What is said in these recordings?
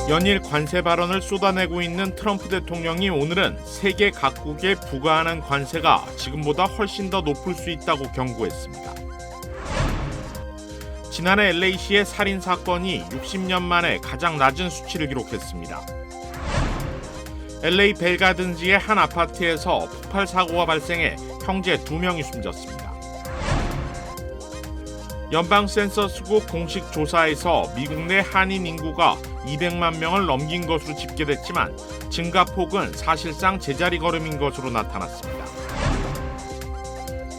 연일 관세 발언을 쏟아내고 있는 트럼프 대통령이 오늘은 세계 각국에 부과하는 관세가 지금보다 훨씬 더 높을 수 있다고 경고했습니다. 지난해 LA시의 살인 사건이 60년 만에 가장 낮은 수치를 기록했습니다. LA 벨가든지의 한 아파트에서 폭발 사고가 발생해 형제 2명이 숨졌습니다. 연방 센서스국 공식 조사에서 미국 내 한인 인구가 200만 명을 넘긴 것으로 집계됐지만 증가폭은 사실상 제자리 걸음인 것으로 나타났습니다.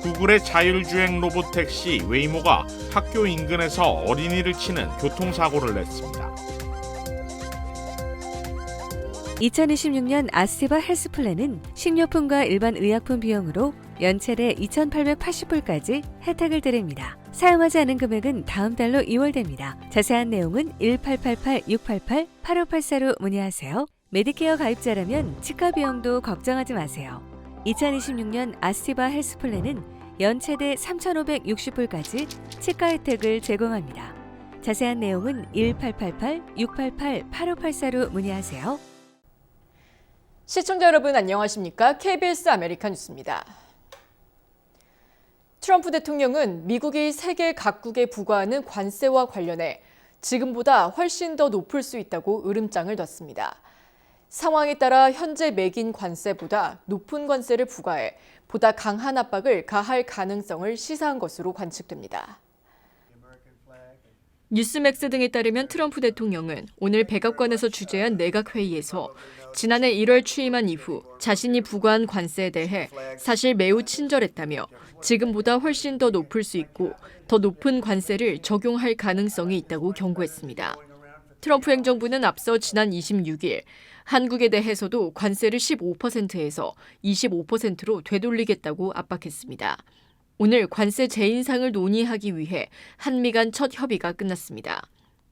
구글의 자율주행 로봇 택시 웨이모가 학교 인근에서 어린이를 치는 교통사고를 냈습니다. 2026년 아스테바 헬스플랜은 식료품과 일반 의약품 비용으로 연체대 2,880불까지 혜택을 드립니다. 사용하지 않은 금액은 다음 달로 2월됩니다. 자세한 내용은 1888-688-8584로 문의하세요. 메디케어 가입자라면 치과 비용도 걱정하지 마세요. 2026년 아스티바 헬스플랜은 연체대 3,560불까지 치과 혜택을 제공합니다. 자세한 내용은 1888-688-8584로 문의하세요. 시청자 여러분 안녕하십니까? KBS 아메리카 뉴스입니다. 트럼프 대통령은 미국이 세계 각국에 부과하는 관세와 관련해 지금보다 훨씬 더 높을 수 있다고 으름장을 놨습니다. 상황에 따라 현재 매긴 관세보다 높은 관세를 부과해 보다 강한 압박을 가할 가능성을 시사한 것으로 관측됩니다. 뉴스맥스 등에 따르면 트럼프 대통령은 오늘 백악관에서 주재한 내각회의에서 지난해 1월 취임한 이후 자신이 부과한 관세에 대해 사실 매우 친절했다며 지금보다 훨씬 더 높을 수 있고 더 높은 관세를 적용할 가능성이 있다고 경고했습니다. 트럼프 행정부는 앞서 지난 26일 한국에 대해서도 관세를 15%에서 25%로 되돌리겠다고 압박했습니다. 오늘 관세 재인상을 논의하기 위해 한미 간 첫 협의가 끝났습니다.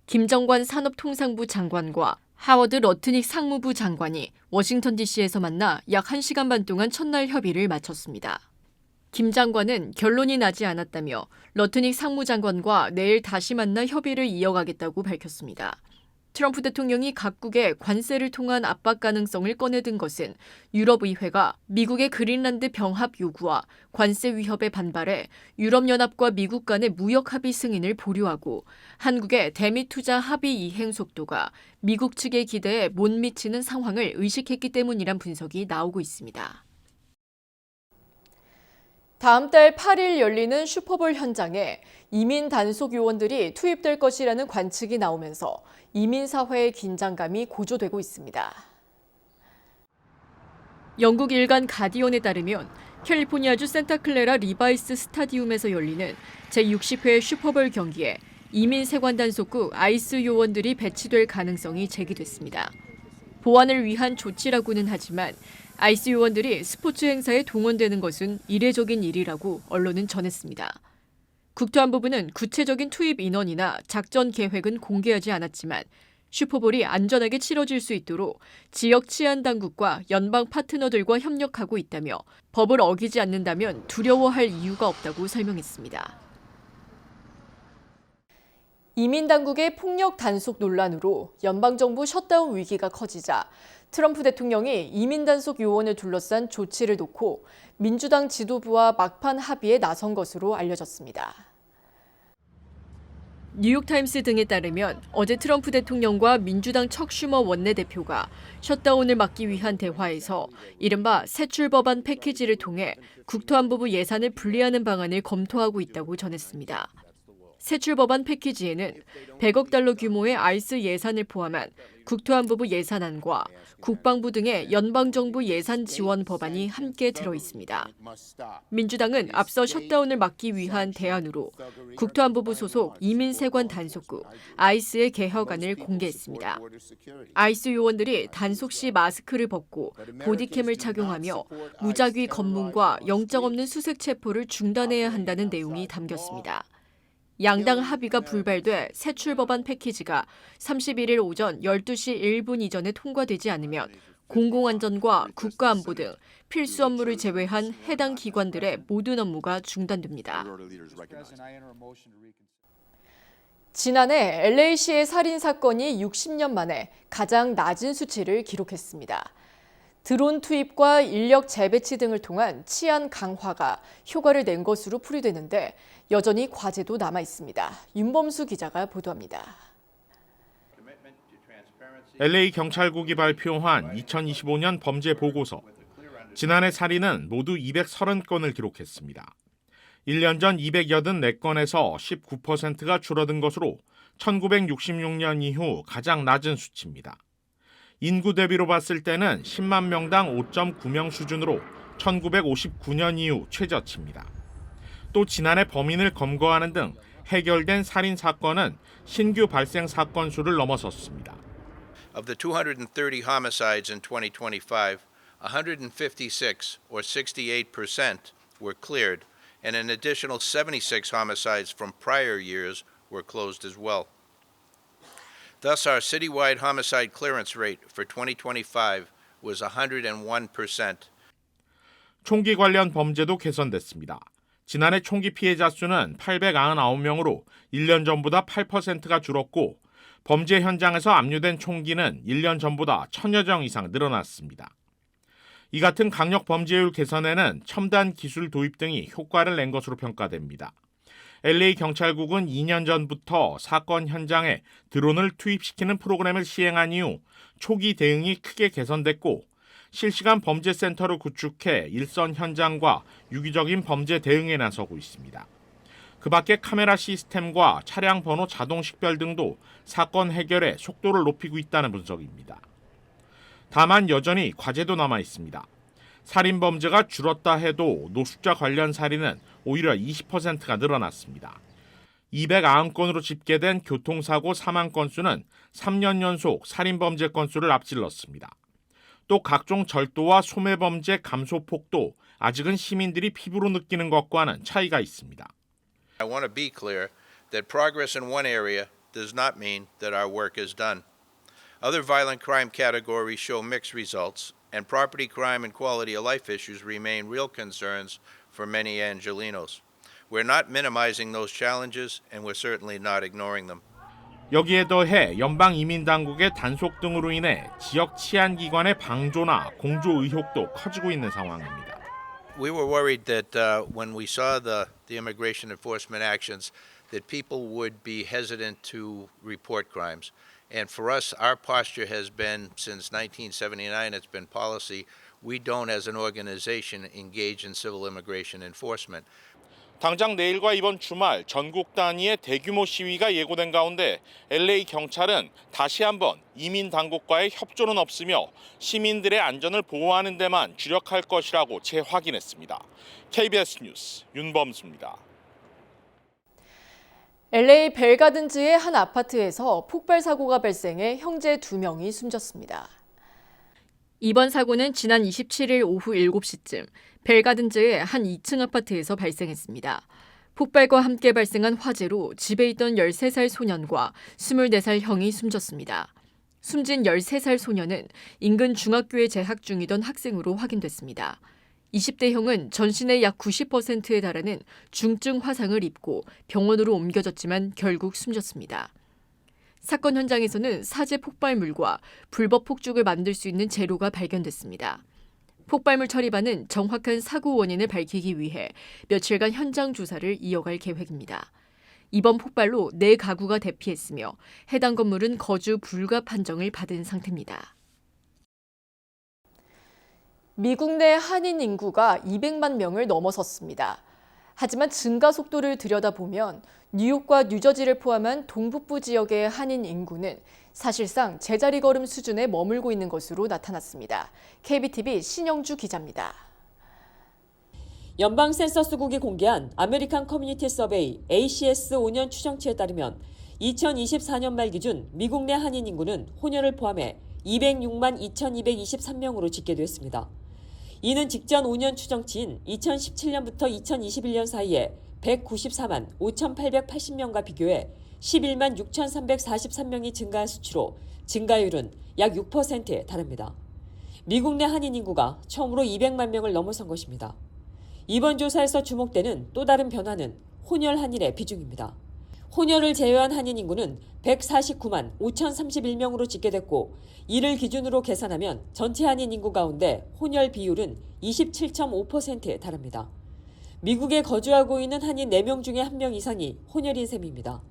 김정관 산업통상부 장관과 하워드 러트닉 상무부 장관이 워싱턴 DC에서 만나 약 1시간 반 동안 첫날 협의를 마쳤습니다. 김 장관은 결론이 나지 않았다며 러트닉 상무장관과 내일 다시 만나 협의를 이어가겠다고 밝혔습니다. 트럼프 대통령이 각국의 관세를 통한 압박 가능성을 꺼내든 것은 유럽의회가 미국의 그린란드 병합 요구와 관세 위협에 반발해 유럽연합과 미국 간의 무역 합의 승인을 보류하고 한국의 대미 투자 합의 이행 속도가 미국 측의 기대에 못 미치는 상황을 의식했기 때문이란 분석이 나오고 있습니다. 다음 달 8일 열리는 슈퍼볼 현장에 이민 단속 요원들이 투입될 것이라는 관측이 나오면서 이민 사회의 긴장감이 고조되고 있습니다. 영국 일간 가디언에 따르면 캘리포니아주 산타클레라 리바이스 스타디움에서 열리는 제60회 슈퍼볼 경기에 이민 세관 단속국 아이스 요원들이 배치될 가능성이 제기됐습니다. 보안을 위한 조치라고는 하지만 아이스 요원들이 스포츠 행사에 동원되는 것은 이례적인 일이라고 언론은 전했습니다. 국토안보부는 구체적인 투입 인원이나 작전 계획은 공개하지 않았지만 슈퍼볼이 안전하게 치러질 수 있도록 지역 치안 당국과 연방 파트너들과 협력하고 있다며 법을 어기지 않는다면 두려워할 이유가 없다고 설명했습니다. 이민 당국의 폭력 단속 논란으로 연방정부 셧다운 위기가 커지자 트럼프 대통령이 이민 단속 요원을 둘러싼 조치를 놓고 민주당 지도부와 막판 합의에 나선 것으로 알려졌습니다. 뉴욕타임스 등에 따르면 어제 트럼프 대통령과 민주당 척 슈머 원내대표가 셧다운을 막기 위한 대화에서 이른바 세출 법안 패키지를 통해 국토안보부 예산을 분리하는 방안을 검토하고 있다고 전했습니다. 세출 법안 패키지에는 100억 달러 규모의 아이스 예산을 포함한 국토안보부 예산안과 국방부 등의 연방정부 예산 지원 법안이 함께 들어 있습니다. 민주당은 앞서 셧다운을 막기 위한 대안으로 국토안보부 소속 이민세관 단속국 아이스의 개혁안을 공개했습니다. 아이스 요원들이 단속 시 마스크를 벗고 보디캠을 착용하며 무작위 검문과 영장 없는 수색 체포를 중단해야 한다는 내용이 담겼습니다. 양당 합의가 불발돼 세출 법안 패키지가 31일 오전 12시 1분 이전에 통과되지 않으면 공공안전과 국가안보 등 필수 업무를 제외한 해당 기관들의 모든 업무가 중단됩니다. 지난해 LA시의 살인 사건이 60년 만에 가장 낮은 수치를 기록했습니다. 드론 투입과 인력 재배치 등을 통한 치안 강화가 효과를 낸 것으로 풀이되는데 여전히 과제도 남아 있습니다. 윤범수 기자가 보도합니다. LA 경찰국이 발표한 2025년 범죄 보고서. 지난해 살인은 모두 230건을 기록했습니다. 1년 전 284건에서 19%가 줄어든 것으로 1966년 이후 가장 낮은 수치입니다. 인구 대비로 봤을 때는 10만 명당 5.9명 수준으로 1959년 이후 최저치입니다. 또 지난해 범인을 검거하는 등 해결된 살인 사건은 신규 발생 사건 수를 넘어섰습니다. Of the 230 homicides in 2025, 156 or 68% were cleared, and an additional 76 homicides from prior years were closed as well. Thus, our citywide homicide clearance rate for 2025 was 101%. 총기 관련 범죄도 개선됐습니다. 지난해 총기 피해자 수는 899명으로 1년 전보다 8%가 줄었고 범죄 현장에서 압류된 총기는 1년 전보다 1000여 정 이상 늘어났습니다. 이 같은 강력 범죄율 개선에는 첨단 기술 도입 등이 효과를 낸 것으로 평가됩니다. LA 경찰국은 2년 전부터 사건 현장에 드론을 투입시키는 프로그램을 시행한 이후 초기 대응이 크게 개선됐고 실시간 범죄 센터를 구축해 일선 현장과 유기적인 범죄 대응에 나서고 있습니다. 그 밖에 카메라 시스템과 차량 번호 자동 식별 등도 사건 해결에 속도를 높이고 있다는 분석입니다. 다만 여전히 과제도 남아 있습니다. 살인 범죄가 줄었다 해도 노숙자 관련 살인은 오히려 20%가 늘어났습니다. 290건으로 집계된 교통사고 사망 건수는 3년 연속 살인 범죄 건수를 앞질렀습니다. 또 각종 절도와 소매 범죄 감소 폭도 아직은 시민들이 피부로 느끼는 것과는 차이가 있습니다. I want to be clear that progress in one area does not mean that our work is done. Other violent crime categories show mixed results, and property crime and quality of life issues remain real concerns for many Angelenos. We're not minimizing those challenges, and we're certainly not ignoring them. 여기에 더해 연방이민당국의 단속 등으로 인해 지역 치안기관의 방조나 공조 의혹도 커지고 있는 상황입니다. We were worried that when we saw the immigration enforcement actions, that people would be hesitant to report crimes. And for us, our posture has been, since 1979, it's been policy, we don't as an organization engage in civil immigration enforcement. 당장 내일과 이번 주말 전국 단위의 대규모 시위가 예고된 가운데 LA 경찰은 다시 한번 이민 당국과의 협조는 없으며 시민들의 안전을 보호하는 데만 주력할 것이라고 재확인했습니다. KBS 뉴스 윤범수입니다. LA 벨가든즈의 한 아파트에서 폭발 사고가 발생해 형제 2명이 숨졌습니다. 이번 사고는 지난 27일 오후 7시쯤 벨가든즈의 한 2층 아파트에서 발생했습니다. 폭발과 함께 발생한 화재로 집에 있던 13살 소년과 24살 형이 숨졌습니다. 숨진 13살 소년은 인근 중학교에 재학 중이던 학생으로 확인됐습니다. 20대 형은 전신의 약 90%에 달하는 중증 화상을 입고 병원으로 옮겨졌지만 결국 숨졌습니다. 사건 현장에서는 사제 폭발물과 불법 폭죽을 만들 수 있는 재료가 발견됐습니다. 폭발물 처리반은 정확한 사고 원인을 밝히기 위해 며칠간 현장 조사를 이어갈 계획입니다. 이번 폭발로 4가구가 대피했으며 해당 건물은 거주 불가 판정을 받은 상태입니다. 미국 내 한인 인구가 200만 명을 넘어섰습니다. 하지만 증가 속도를 들여다보면 뉴욕과 뉴저지를 포함한 동북부 지역의 한인 인구는 사실상 제자리 걸음 수준에 머물고 있는 것으로 나타났습니다. KBTV 신영주 기자입니다. 연방 센서스국이 공개한 아메리칸 커뮤니티 서베이 ACS 5년 추정치에 따르면 2024년 말 기준 미국 내 한인 인구는 혼혈을 포함해 206만 2,223명으로 집계됐습니다. 이는 직전 5년 추정치인 2017년부터 2021년 사이에 194만 5,880명과 비교해 11만 6,343명이 증가한 수치로 증가율은 약 6%에 달합니다. 미국 내 한인 인구가 처음으로 200만 명을 넘어선 것입니다. 이번 조사에서 주목되는 또 다른 변화는 혼혈 한인의 비중입니다. 혼혈을 제외한 한인 인구는 149만 5,031명으로 집계됐고 이를 기준으로 계산하면 전체 한인 인구 가운데 혼혈 비율은 27.5%에 달합니다. 미국에 거주하고 있는 한인 4명 중에 1명 이상이 혼혈인 셈입니다.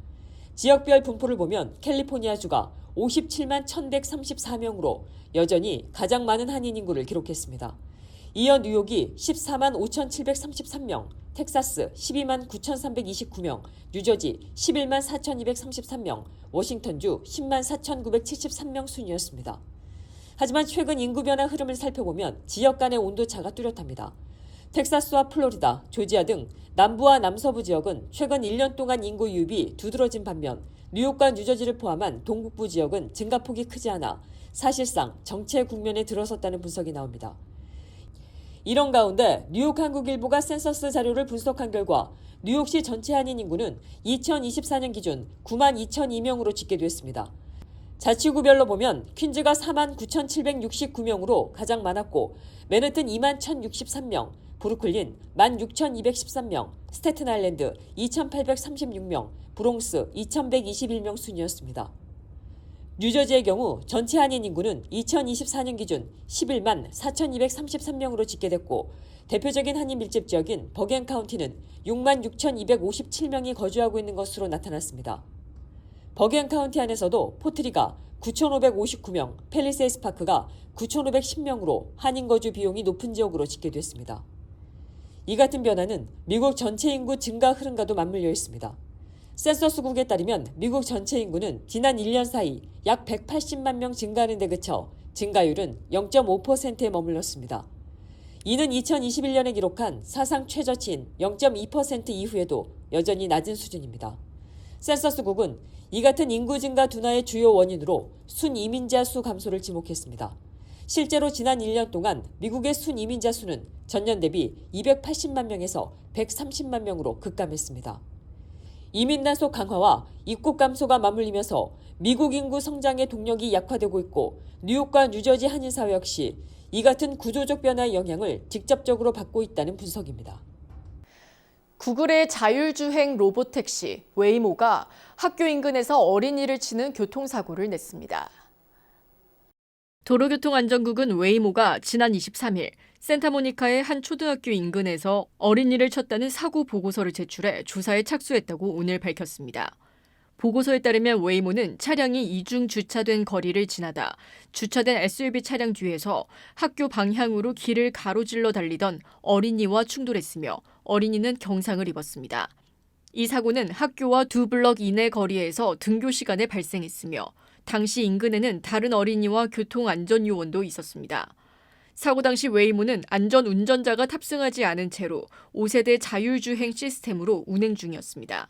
지역별 분포를 보면 캘리포니아주가 57만 1,134명으로 여전히 가장 많은 한인 인구를 기록했습니다. 이어 뉴욕이 14만 5,733명, 텍사스 12만 9,329명, 뉴저지 11만 4,233명, 워싱턴주 10만 4,973명 순이었습니다. 하지만 최근 인구 변화 흐름을 살펴보면 지역 간의 온도차가 뚜렷합니다. 텍사스와 플로리다, 조지아 등 남부와 남서부 지역은 최근 1년 동안 인구 유입이 두드러진 반면 뉴욕과 뉴저지를 포함한 동북부 지역은 증가폭이 크지 않아 사실상 정체 국면에 들어섰다는 분석이 나옵니다. 이런 가운데 뉴욕 한국일보가 센서스 자료를 분석한 결과 뉴욕시 전체 한인 인구는 2024년 기준 9만 2,002명으로 집계됐습니다. 자치구별로 보면 퀸즈가 4만 9,769명으로 가장 많았고 맨해튼 2만 1,063명, 브루클린 1만 6,213명, 스태튼 아일랜드 2,836명, 브롱스 2,121명 순이었습니다. 뉴저지의 경우 전체 한인 인구는 2024년 기준 11만 4,233명으로 집계됐고 대표적인 한인 밀집 지역인 버겐 카운티는 6만 6,257명이 거주하고 있는 것으로 나타났습니다. 버겐 카운티 안에서도 포트리가 9,559명, 팰리세이스 파크가 9,510명으로 한인 거주 비용이 높은 지역으로 집계됐습니다. 이 같은 변화는 미국 전체 인구 증가 흐름과도 맞물려 있습니다. 센서스국에 따르면 미국 전체 인구는 지난 1년 사이 약 180만 명 증가하는 데 그쳐 증가율은 0.5%에 머물렀습니다. 이는 2021년에 기록한 사상 최저치인 0.2% 이후에도 여전히 낮은 수준입니다. 센서스국은 이 같은 인구 증가 둔화의 주요 원인으로 순이민자 수 감소를 지목했습니다. 실제로 지난 1년 동안 미국의 순이민자 수는 전년 대비 280만 명에서 130만 명으로 급감했습니다. 이민 단속 강화와 입국 감소가 맞물리면서 미국 인구 성장의 동력이 약화되고 있고 뉴욕과 뉴저지 한인사회 역시 이 같은 구조적 변화의 영향을 직접적으로 받고 있다는 분석입니다. 구글의 자율주행 로봇택시 웨이모가 학교 인근에서 어린이를 치는 교통사고를 냈습니다. 도로교통안전국은 웨이모가 지난 23일 산타모니카의 한 초등학교 인근에서 어린이를 쳤다는 사고 보고서를 제출해 조사에 착수했다고 오늘 밝혔습니다. 보고서에 따르면 웨이모는 차량이 이중 주차된 거리를 지나다 주차된 SUV 차량 뒤에서 학교 방향으로 길을 가로질러 달리던 어린이와 충돌했으며 어린이는 경상을 입었습니다. 이 사고는 학교와 2블럭 이내 거리에서 등교 시간에 발생했으며 당시 인근에는 다른 어린이와 교통안전요원도 있었습니다. 사고 당시 웨이모는 안전운전자가 탑승하지 않은 채로 5세대 자율주행 시스템으로 운행 중이었습니다.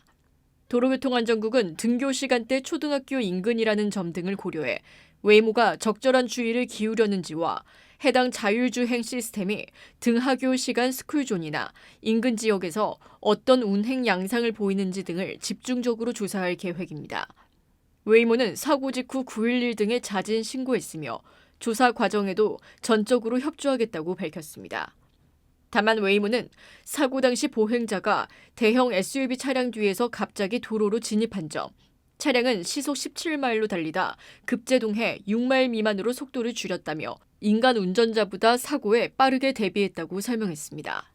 도로교통안전국은 등교 시간대 초등학교 인근이라는 점 등을 고려해 웨이모가 적절한 주의를 기울였는지와 해당 자율주행 시스템이 등하교 시간 스쿨존이나 인근 지역에서 어떤 운행 양상을 보이는지 등을 집중적으로 조사할 계획입니다. 웨이모는 사고 직후 911 등에 자진 신고했으며 조사 과정에도 전적으로 협조하겠다고 밝혔습니다. 다만 웨이모는 사고 당시 보행자가 대형 SUV 차량 뒤에서 갑자기 도로로 진입한 점, 차량은 시속 17마일로 달리다 급제동해 6마일 미만으로 속도를 줄였다며 인간 운전자보다 사고에 빠르게 대비했다고 설명했습니다.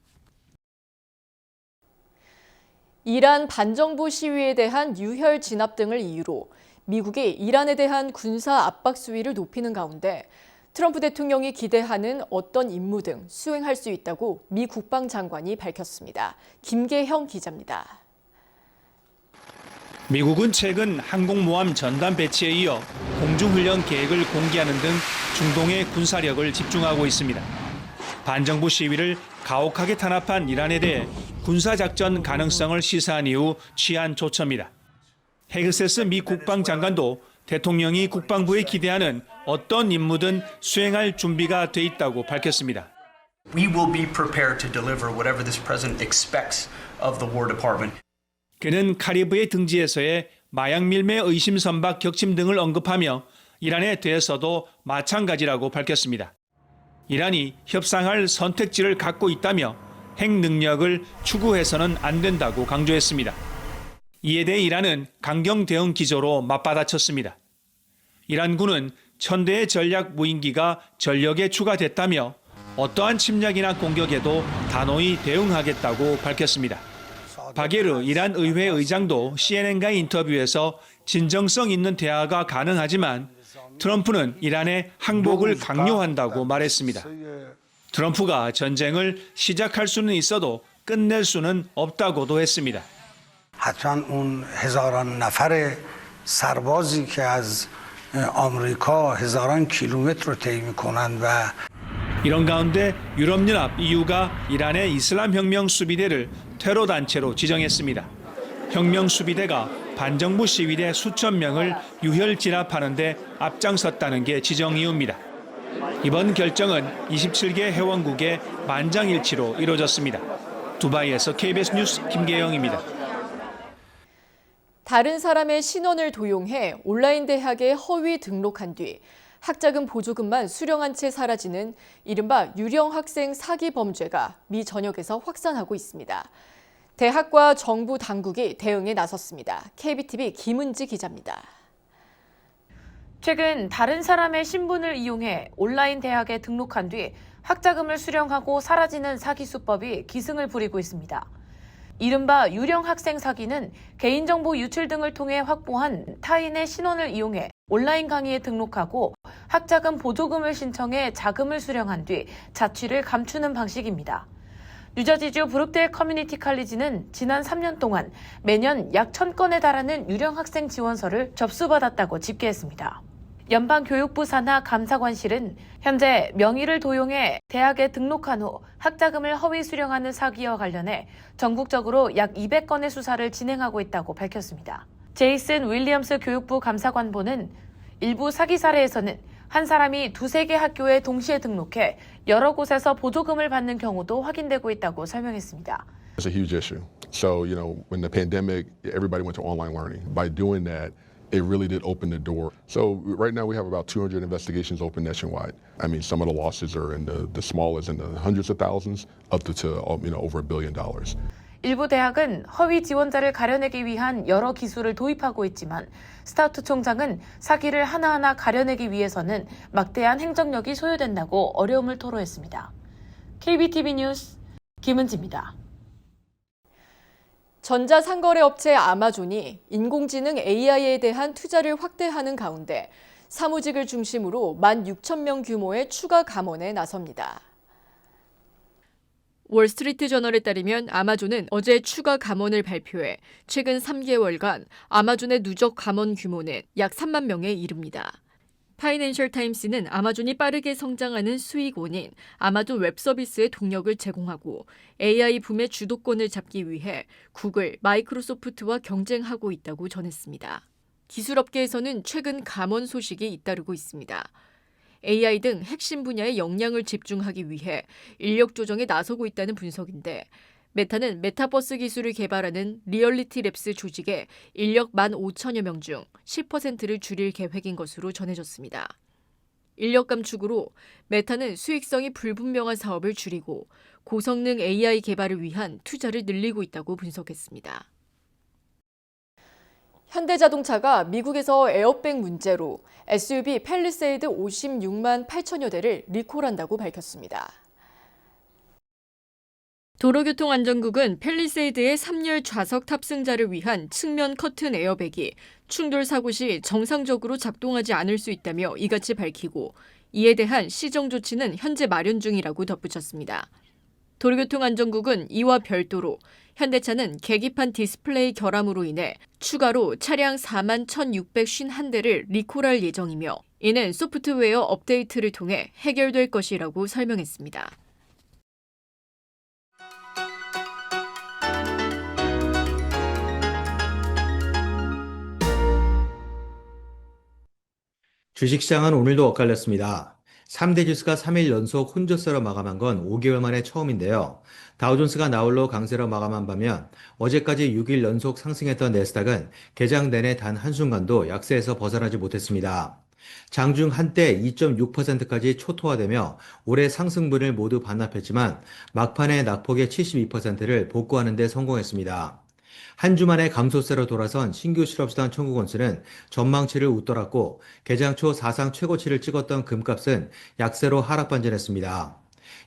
이란 반정부 시위에 대한 유혈 진압 등을 이유로 미국이 이란에 대한 군사 압박 수위를 높이는 가운데 트럼프 대통령이 기대하는 어떤 임무 등 수행할 수 있다고 미 국방장관이 밝혔습니다. 김계형 기자입니다. 미국은 최근 항공모함 전단 배치에 이어 공중훈련 계획을 공개하는 등 중동의 군사력을 집중하고 있습니다. 반정부 시위를 가혹하게 탄압한 이란에 대해 군사작전 가능성을 시사한 이후 취한 조처입니다. 헤그세스 미 국방장관도 대통령이 국방부에 기대하는 어떤 임무든 수행할 준비가 돼 있다고 밝혔습니다. We will be prepared to deliver whatever this president expects of the War Department. 그는 카리브해 등지에서의 마약 밀매 의심 선박 격침 등을 언급하며 이란에 대해서도 마찬가지라고 밝혔습니다. 이란이 협상할 선택지를 갖고 있다며 핵 능력을 추구해서는 안 된다고 강조했습니다. 이에 대해 이란은 강경 대응 기조로 맞받아쳤습니다. 이란군은 1000대의 전략 무인기가 전력에 추가됐다며 어떠한 침략이나 공격에도 단호히 대응하겠다고 밝혔습니다. 바게르 이란 의회 의장도 CNN과의 인터뷰에서 진정성 있는 대화가 가능하지만 트럼프는 이란의 항복을 강요한다고 말했습니다. 트럼프가 전쟁을 시작할 수는 있어도 끝낼 수는 없다고도 했습니다. حتما اون هزاران نفر سربازی که از آمریکا هزاران کیلومتر رو طی می‌کنند و 이런 가운데 유럽연합 EU가 이란의 이슬람혁명 수비대를 테러 단체로 지정했습니다. 혁명 수비대가 반정부 시위대 수천 명을 유혈 진압하는 데 앞장섰다는 게 지정 이유입니다. 이번 결정은 27개 회원국의 만장일치로 이루어졌습니다. 두바이에서 KBS 뉴스 김계영입니다. 다른 사람의 신원을 도용해 온라인 대학에 허위 등록한 뒤 학자금 보조금만 수령한 채 사라지는 이른바 유령 학생 사기 범죄가 미 전역에서 확산하고 있습니다. 대학과 정부 당국이 대응에 나섰습니다. KBTV 김은지 기자입니다. 최근 다른 사람의 신분을 이용해 온라인 대학에 등록한 뒤 학자금을 수령하고 사라지는 사기 수법이 기승을 부리고 있습니다. 이른바 유령 학생 사기는 개인정보 유출 등을 통해 확보한 타인의 신원을 이용해 온라인 강의에 등록하고 학자금 보조금을 신청해 자금을 수령한 뒤 자취를 감추는 방식입니다. 뉴저지주 브룩데일 커뮤니티 칼리지는 지난 3년 동안 매년 약 1000건에 달하는 유령 학생 지원서를 접수받았다고 집계했습니다. 연방교육부 산하 감사관실은 현재 명의를 도용해 대학에 등록한 후 학자금을 허위 수령하는 사기와 관련해 전국적으로 약 200건의 수사를 진행하고 있다고 밝혔습니다. 제이슨 윌리엄스 교육부 감사관보는 일부 사기 사례에서는 한 사람이 두세 개 학교에 동시에 등록해 여러 곳에서 보조금을 받는 경우도 확인되고 있다고 설명했습니다. It's a huge issue. So, when the pandemic, everybody went to online learning. By doing that, it really did open the door. So right now we have about 200 investigations open nationwide. I mean, some of the losses are in the smallest in the hundreds of thousands up to over $1 billion. 일부 대학은 허위 지원자를 가려내기 위한 여러 기술을 도입하고 있지만 스타우트 총장은 사기를 하나하나 가려내기 위해서는 막대한 행정력이 소요된다고 어려움을 토로했습니다. KBTV 뉴스 김은지입니다. 전자상거래 업체 아마존이 인공지능 AI에 대한 투자를 확대하는 가운데 사무직을 중심으로 16,000명 규모의 추가 감원에 나섭니다. 월스트리트 저널에 따르면 아마존은 어제 추가 감원을 발표해 최근 3개월간 아마존의 누적 감원 규모는 약 3만 명에 이릅니다. 파이낸셜 타임스는 아마존이 빠르게 성장하는 수익원인 아마존 웹서비스의 동력을 제공하고 AI 붐의 주도권을 잡기 위해 구글, 마이크로소프트와 경쟁하고 있다고 전했습니다. 기술업계에서는 최근 감원 소식이 잇따르고 있습니다. AI 등 핵심 분야에 역량을 집중하기 위해 인력 조정에 나서고 있다는 분석인데 메타는 메타버스 기술을 개발하는 리얼리티 랩스 조직에 인력 15,000여 명 중 10%를 줄일 계획인 것으로 전해졌습니다. 인력 감축으로 메타는 수익성이 불분명한 사업을 줄이고 고성능 AI 개발을 위한 투자를 늘리고 있다고 분석했습니다. 현대자동차가 미국에서 에어백 문제로 SUV 팰리세이드 56만 8천여 대를 리콜한다고 밝혔습니다. 도로교통안전국은 팰리세이드의 3열 좌석 탑승자를 위한 측면 커튼 에어백이 충돌 사고 시 정상적으로 작동하지 않을 수 있다며 이같이 밝히고 이에 대한 시정 조치는 현재 마련 중이라고 덧붙였습니다. 도로교통안전국은 이와 별도로 현대차는 계기판 디스플레이 결함으로 인해 추가로 차량 4만 1,651대를 리콜할 예정이며 이는 소프트웨어 업데이트를 통해 해결될 것이라고 설명했습니다. 주식시장은 오늘도 엇갈렸습니다. 3대 지수가 3일 연속 혼조세로 마감한 건 5개월 만에 처음인데요. 다우존스가 나홀로 강세로 마감한 반면 어제까지 6일 연속 상승했던 내스닥은 개장 내내 단 한순간도 약세에서 벗어나지 못했습니다. 장중 한때 2.6%까지 초토화되며 올해 상승분을 모두 반납했지만 막판에 낙폭의 72%를 복구하는 데 성공했습니다. 한 주 만에 감소세로 돌아선 신규 실업수당 청구 건수는 전망치를 웃돌았고 개장 초 사상 최고치를 찍었던 금값은 약세로 하락 반전했습니다.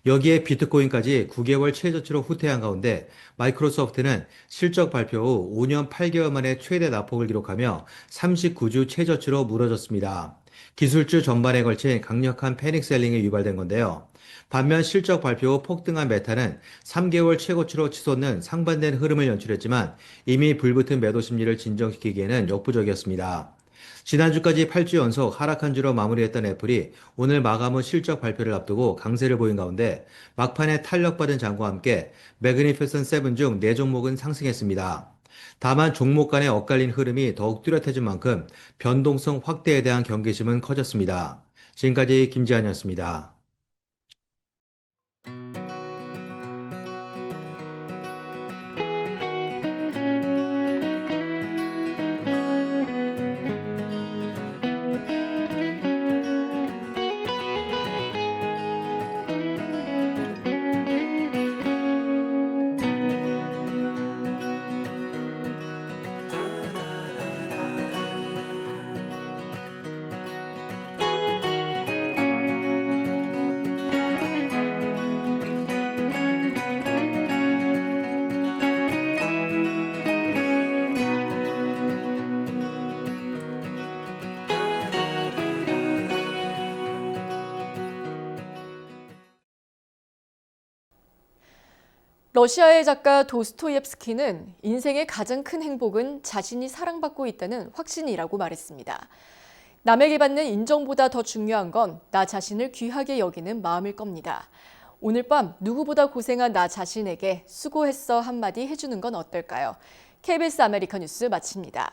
여기에 비트코인까지 9개월 최저치로 후퇴한 가운데 마이크로소프트는 실적 발표 후 5년 8개월 만에 최대 낙폭을 기록하며 39주 최저치로 무너졌습니다. 기술주 전반에 걸친 강력한 패닉셀링이 유발된 건데요. 반면 실적 발표 후 폭등한 메타는 3개월 최고치로 치솟는 상반된 흐름을 연출했지만 이미 불붙은 매도 심리를 진정시키기에는 역부족이었습니다. 지난주까지 8주 연속 하락한 주로 마무리했던 애플이 오늘 마감 후 실적 발표를 앞두고 강세를 보인 가운데 막판에 탄력받은 장과 함께 매그니피센트 7 중 4종목은 상승했습니다. 다만 종목 간의 엇갈린 흐름이 더욱 뚜렷해진 만큼 변동성 확대에 대한 경계심은 커졌습니다. 지금까지 김지한이었습니다. 러시아의 작가 도스토옙스키는 인생의 가장 큰 행복은 자신이 사랑받고 있다는 확신이라고 말했습니다. 남에게 받는 인정보다 더 중요한 건 나 자신을 귀하게 여기는 마음일 겁니다. 오늘 밤 누구보다 고생한 나 자신에게 수고했어 한마디 해주는 건 어떨까요? KBS 아메리카 뉴스 마칩니다.